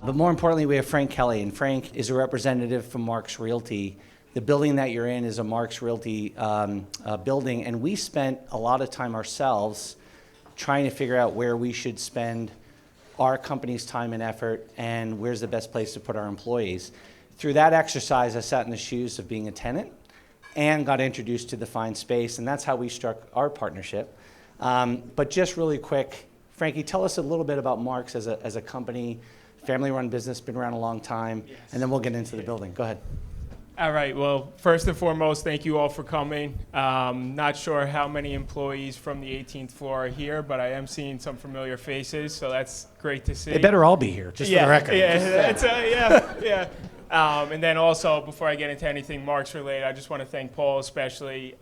But more importantly, we have Frank Kelly, and Frank is a representative from Marx Realty. The building that you're in is a Marx Realty building, and we spent a lot of time ourselves trying to figure out where we should spend our company's time and effort and where's the best place to put our employees. Through that exercise, I sat in the shoes of being a tenant and got introduced to the fine space, and that's how we struck our partnership. But just really quick, Frankie, tell us a little bit about Marx as a company, family-run business, been around a long time, yes. And then we'll get into the building. Go ahead. All right, well, first and foremost, thank you all for coming. Not sure how many employees from the 18th floor are here, but I am seeing some familiar faces, so that's great to see. They better all be here, just for the record. Yeah. And then also, before I get into anything Marx related, I just want to thank Paul especially.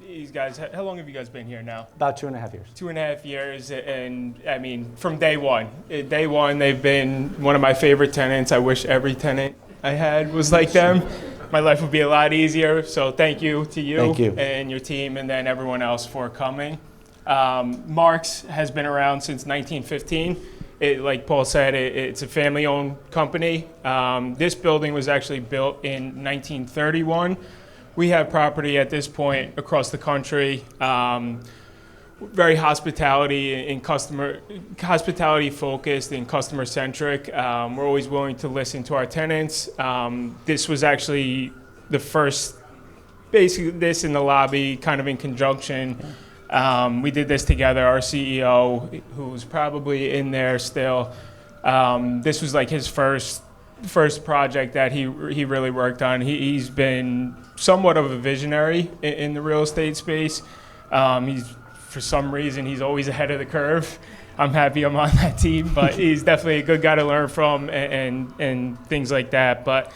These guys, how long have you guys been here now? About 2.5 years. 2.5 years, and I mean, from day one, they've been one of my favorite tenants. I wish every tenant I had was like them. My life would be a lot easier, so thank you to you and your team, and then everyone else for coming. Marx has been around since 1915. Like Paul said, it's a family-owned company. This building was actually built in 1931. We have property at this point across the country. Very hospitality focused and customer centric. We're always willing to listen to our tenants. This was actually the first, basically this in the lobby, kind of in conjunction. We did this together. Our CEO, who's probably in there still, this was like his first project that he really worked on. He's been somewhat of a visionary in the real estate space. For some reason, he's always ahead of the curve. I'm happy I'm on that team, but he's definitely a good guy to learn from and things like that. But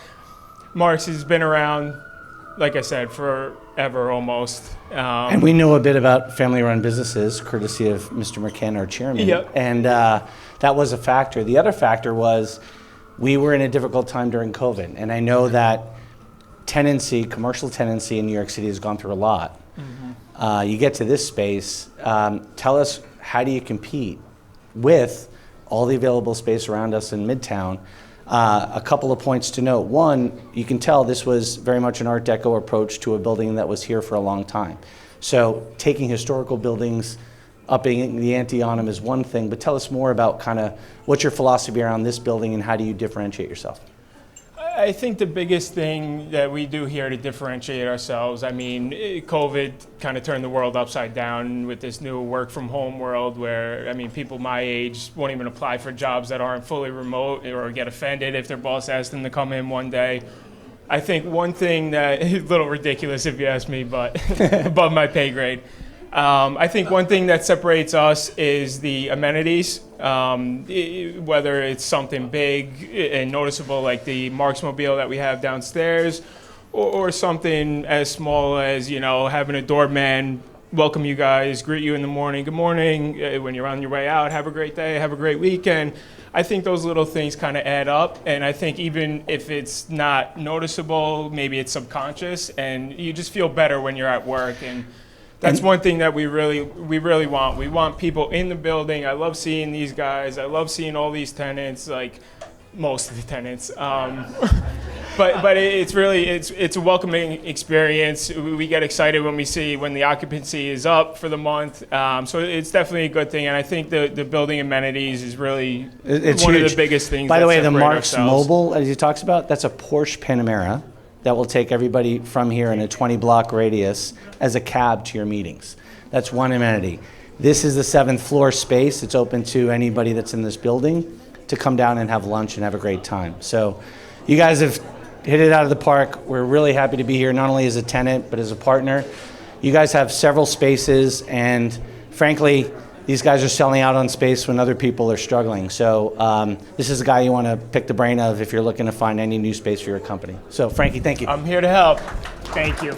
Marx has been around, like I said, forever almost. And we know a bit about family-run businesses, courtesy of Mr. McKen, our chairman. Yep. And that was a factor. The other factor was we were in a difficult time during COVID. And I know that commercial tenancy in New York City has gone through a lot. Mm-hmm. You get to this space, tell us, how do you compete with all the available space around us in Midtown? A couple of points to note. One, you can tell this was very much an Art Deco approach to a building that was here for a long time. So taking historical buildings, upping the ante on them is one thing, but tell us more about kind of what's your philosophy around this building and how do you differentiate yourself? I think the biggest thing that we do here to differentiate ourselves, I mean, COVID kind of turned the world upside down with this new work from home world where, I mean, people my age won't even apply for jobs that aren't fully remote or get offended if their boss asks them to come in one day. I think one thing that is a little ridiculous if you ask me, but above my pay grade. I think one thing that separates us is the amenities, whether it's something big and noticeable like the Marxmobile that we have downstairs, or something as small as, having a doorman welcome you guys, greet you in the morning, good morning, when you're on your way out, have a great day, have a great weekend. I think those little things kind of add up, and I think even if it's not noticeable, maybe it's subconscious, and you just feel better when you're at work. And that's one thing that we really want. We want people in the building. I love seeing these guys. I love seeing all these tenants, like most of the tenants. But it's a welcoming experience. We get excited when we see when the occupancy is up for the month. So it's definitely a good thing. And I think the building amenities is really one of the biggest things. By the way, the Marx Mobile, as he talks about, that's a Porsche Panamera that will take everybody from here in a 20-block radius as a cab to your meetings. That's one amenity. This is the 7th floor space. It's open to anybody that's in this building to come down and have lunch and have a great time. So you guys have hit it out of the park. We're really happy to be here, not only as a tenant, but as a partner. You guys have several spaces, and frankly, these guys are selling out on space when other people are struggling. So this is a guy you want to pick the brain of if you're looking to find any new space for your company. So Frankie, thank you. I'm here to help. Thank you.